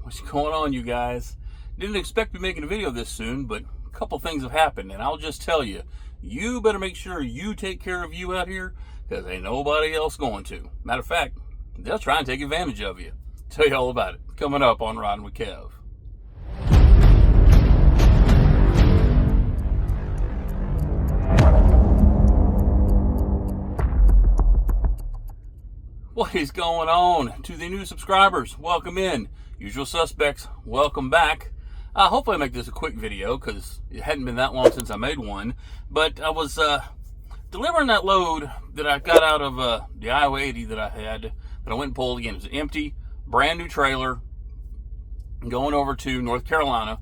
What's going on, you guys? Didn't expect to be making a video this soon, but a couple things have happened, and I'll just tell you, you better make sure you take care of you out here, because ain't nobody else going to. Matter of fact, they'll try and take advantage of you. Tell you all about it coming up on Riding with Kev. What is going on? To the new subscribers, welcome in. Usual suspects, welcome back. Hopefully I make this a quick video because it hadn't been that long since I made one. But I was delivering that load that I got out of the Iowa 80 that I had, that I went and pulled again. It was an empty, brand new trailer going over to North Carolina.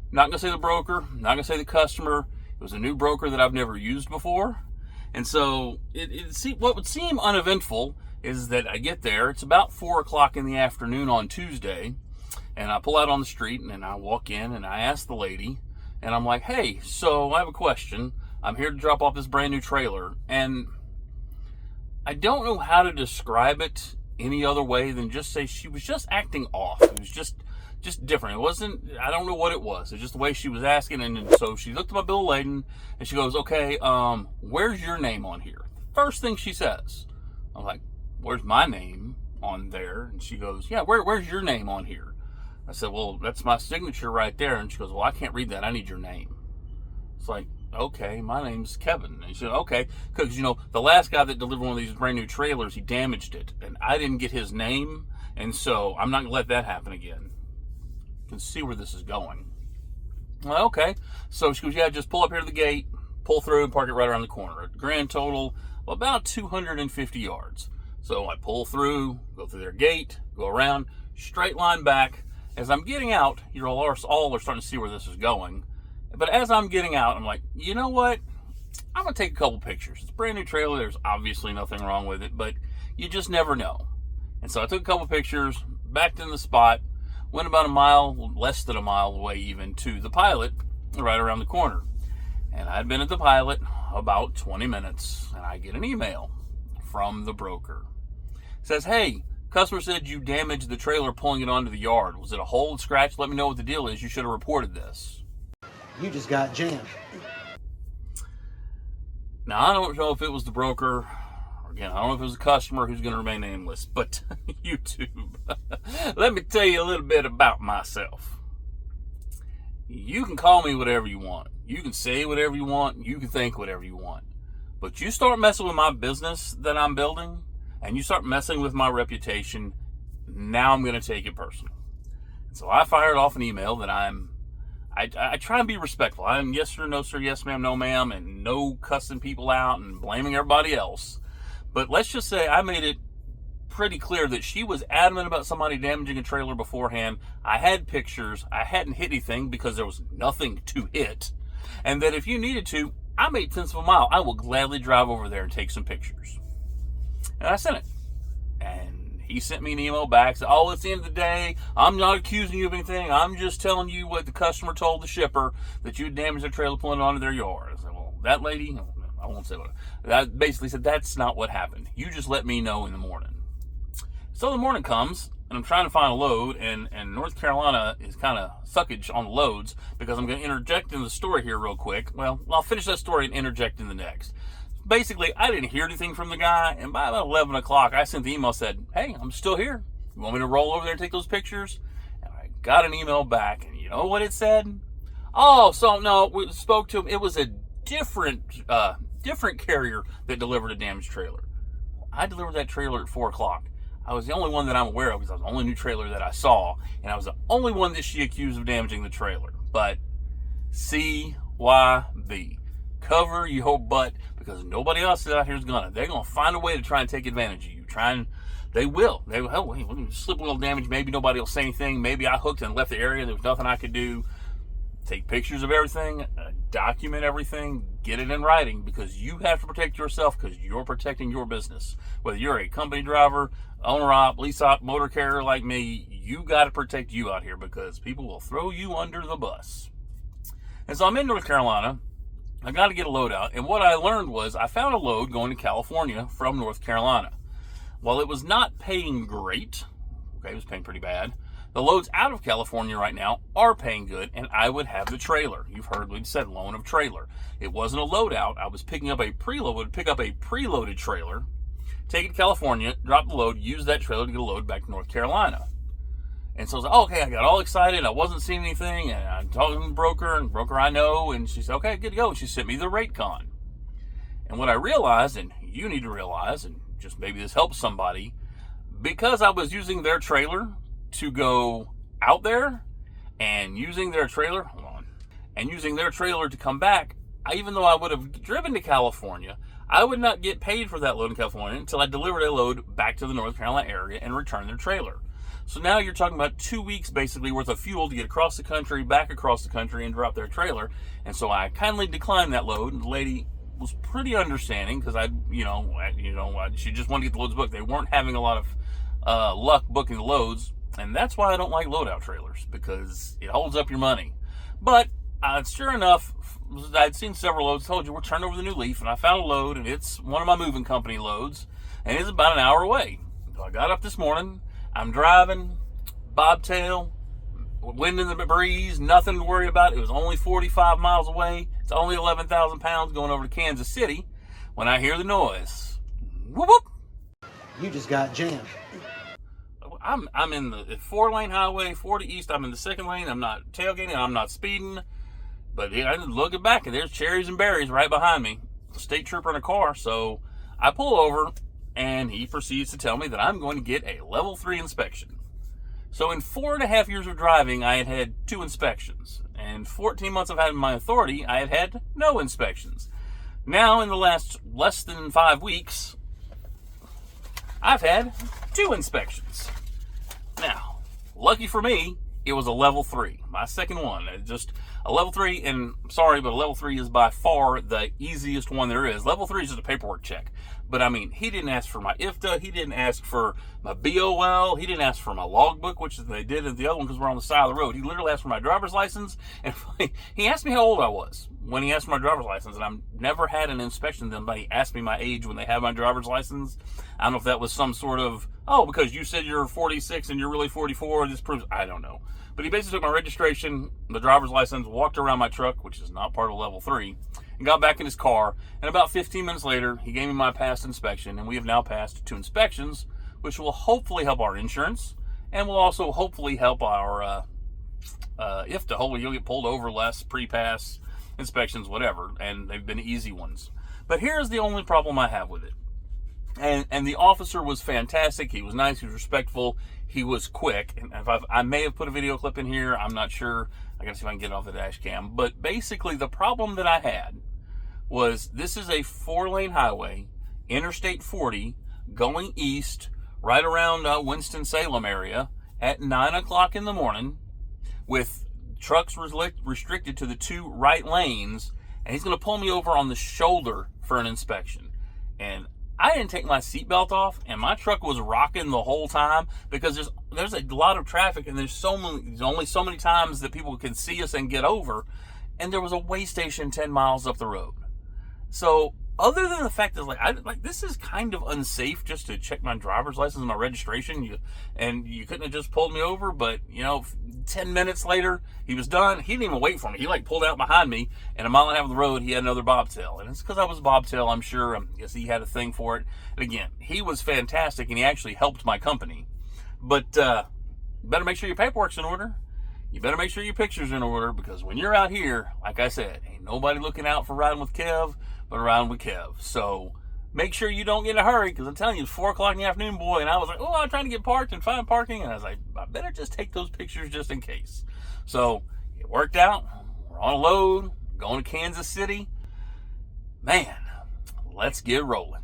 Not going to say the broker, not going to say the customer. It was a new broker that I've never used before. And so what would seem uneventful is that I get there, it's about 4 o'clock in the afternoon on Tuesday, and I pull out on the street and I walk in and I ask the lady, and I'm like, hey, so I have a question. I'm here to drop off this brand new trailer, and I don't know how to describe it any other way than just say she was just acting off. It was just different. It wasn't, I don't know what it was. It's just the way she was asking, and so she looked at my bill of lading and she goes, okay, where's your name on here? First thing she says. I'm like, where's my name on there? And she goes, yeah, where's your name on here? I said, well, that's my signature right there. And she goes, well, I can't read that. I need your name. It's like, okay, my name's Kevin. And she said, okay, because, the last guy that delivered one of these brand new trailers, he damaged it. And I didn't get his name. And so I'm not going to let that happen again. You can see where this is going. Well, okay. So she goes, yeah, just pull up here to the gate, pull through, and park it right around the corner. A grand total of about 250 yards. So I pull through, go through their gate, go around, straight line back. As I'm getting out, you all are starting to see where this is going. But as I'm getting out, I'm like, you know what? I'm going to take a couple pictures. It's a brand new trailer. There's obviously nothing wrong with it, but you just never know. And so I took a couple pictures, backed in the spot, went about a mile, less than a mile away even, to the Pilot right around the corner. And I'd been at the Pilot about 20 minutes, and I get an email from the broker. It says, hey, customer said you damaged the trailer pulling it onto the yard. Was it a hole, scratch? Let me know what the deal is. You should have reported this. You just got jammed. Now, I don't know if it was the broker. Again, I don't know if it was a customer who's going to remain nameless, but YouTube. Let me tell you a little bit about myself. You can call me whatever you want. You can say whatever you want. You can think whatever you want. But you start messing with my business that I'm building, and you start messing with my reputation, now I'm going to take it personal. So I fired off an email that I try and be respectful. I'm yes sir, no sir, yes ma'am, no ma'am, and no cussing people out and blaming everybody else. But let's just say I made it pretty clear that she was adamant about somebody damaging a trailer beforehand. I had pictures. I hadn't hit anything because there was nothing to hit. And that if you needed to, I'm 8/10 of a mile. I will gladly drive over there and take some pictures. And I sent it. And he sent me an email back. Said, oh, at the end of the day, I'm not accusing you of anything. I'm just telling you what the customer told the shipper, that you damaged their trailer pulling it onto their yard. I said, well, that lady, I won't say what. That basically said, that's not what happened. You just let me know in the morning. So the morning comes, and I'm trying to find a load, and North Carolina is kind of suckage on the loads, because I'm going to interject in the story here real quick. Well, I'll finish that story and interject in the next. Basically, I didn't hear anything from the guy, and by about 11 o'clock, I sent the email, said, hey, I'm still here. You want me to roll over there and take those pictures? And I got an email back, and you know what it said? Oh, so no, we spoke to him. It was a different carrier that delivered a damaged trailer. I delivered that trailer at 4 o'clock. I was the only one that I'm aware of because I was the only new trailer that I saw, and I was the only one that she accused of damaging the trailer. But CYB. Cover your butt, because nobody else out here is gonna. They're gonna find a way to try and take advantage of you. They will. Oh, hey, slip wheel damage. Maybe nobody will say anything. Maybe I hooked and left the area. There was nothing I could do. Take pictures of everything. Document everything. Get it in writing, because you have to protect yourself, because you're protecting your business. Whether you're a company driver, owner-op, lease-op, motor carrier like me, you got to protect you out here, because people will throw you under the bus. And so I'm in North Carolina. I got to get a load out, and what I learned was I found a load going to California from North Carolina. While it was not paying great, okay, it was paying pretty bad, The loads out of California right now are paying good, and I would have the trailer. You've heard me said loan of trailer. It wasn't a load out. I was picking up a preload, would pick up a preloaded trailer, take it to California, drop the load, use that trailer to get a load back to North Carolina. And so I was like, oh, okay, I got all excited. I wasn't seeing anything, and I'm talking to the broker, and broker I know, and she said, okay, good to go. And she sent me the rate con. And what I realized, and you need to realize, and just maybe this helps somebody, because I was using their trailer to go out there and using their trailer, to come back, even though I would have driven to California, I would not get paid for that load in California until I delivered a load back to the North Carolina area and returned their trailer. So now you're talking about 2 weeks basically worth of fuel to get across the country, back across the country, and drop their trailer. And so I kindly declined that load, and the lady was pretty understanding because she just wanted to get the loads booked. They weren't having a lot of luck booking the loads. And that's why I don't like loadout trailers, because it holds up your money. But sure enough, I'd seen several loads. Told you we're turning over the new leaf, and I found a load, and it's one of my moving company loads, and it's about an hour away. So I got up this morning. I'm driving, bobtail, wind in the breeze, nothing to worry about. It was only 45 miles away. It's only 11,000 pounds going over to Kansas City when I hear the noise. Whoop, whoop. You just got jammed. I'm in the 4-lane highway, 40 east. I'm in the 2nd lane. I'm not tailgating. I'm not speeding. But I'm looking back, and there's cherries and berries right behind me. State trooper in a car. So I pull over, and he proceeds to tell me that I'm going to get a level 3 inspection. So in 4.5 years of driving, I had had 2 inspections. And 14 months I've had my authority, I had had no inspections. Now, in the last less than 5 weeks, I've had 2 inspections. Now, lucky for me, it was a level 3, my second one. Just a level 3, and sorry, but a level 3 is by far the easiest one there is. Level 3 is just a paperwork check. But I mean, he didn't ask for my IFTA, he didn't ask for my BOL, he didn't ask for my logbook, which they did at the other one because we're on the side of the road. He literally asked for my driver's license, and he asked me how old I was when he asked for my driver's license, and I've never had an inspection. Somebody asked me my age when they have my driver's license. I don't know if that was some sort of, oh, because you said you're 46 and you're really 44, this proves, I don't know. But he basically took my registration, the driver's license, walked around my truck, which is not part of level 3, and got back in his car. And about 15 minutes later, he gave me my past inspection, and we have now passed 2 inspections, which will hopefully help our insurance, and will also hopefully help our IFTA. Hopefully you'll get pulled over less, pre-pass inspections, whatever, and they've been easy ones. But here's the only problem I have with it. And the officer was fantastic. He was nice. He was respectful. He was quick. And I may have put a video clip in here. I'm not sure. I got to see if I can get it off the dash cam. But basically, the problem that I had was this is a 4-lane highway, Interstate 40, going east, right around Winston-Salem area at 9 o'clock in the morning, with trucks restricted to the 2 right lanes. And he's going to pull me over on the shoulder for an inspection. And I didn't take my seatbelt off, and my truck was rocking the whole time because there's a lot of traffic, and there's only so many times that people can see us and get over, and there was a weigh station 10 miles up the road. So other than the fact that this is kind of unsafe just to check my driver's license and my registration, you couldn't have just pulled me over, but 10 minutes later he was done. He didn't even wait for me. He pulled out behind me, and a mile and a half of the road he had another bobtail, and it's because I was bobtail, I'm sure. I guess he had a thing for it. And again, he was fantastic, and he actually helped my company. But better make sure your paperwork's in order. You better make sure your picture's in order, because when you're out here, like I said, ain't nobody looking out for riding with Kev but riding with Kev. So make sure you don't get in a hurry, because I'm telling you, it's 4 o'clock in the afternoon, boy, and I was like, oh, I'm trying to get parked and find parking, and I was like, I better just take those pictures just in case. So it worked out. We're on a load, going to Kansas City. Man, let's get rolling.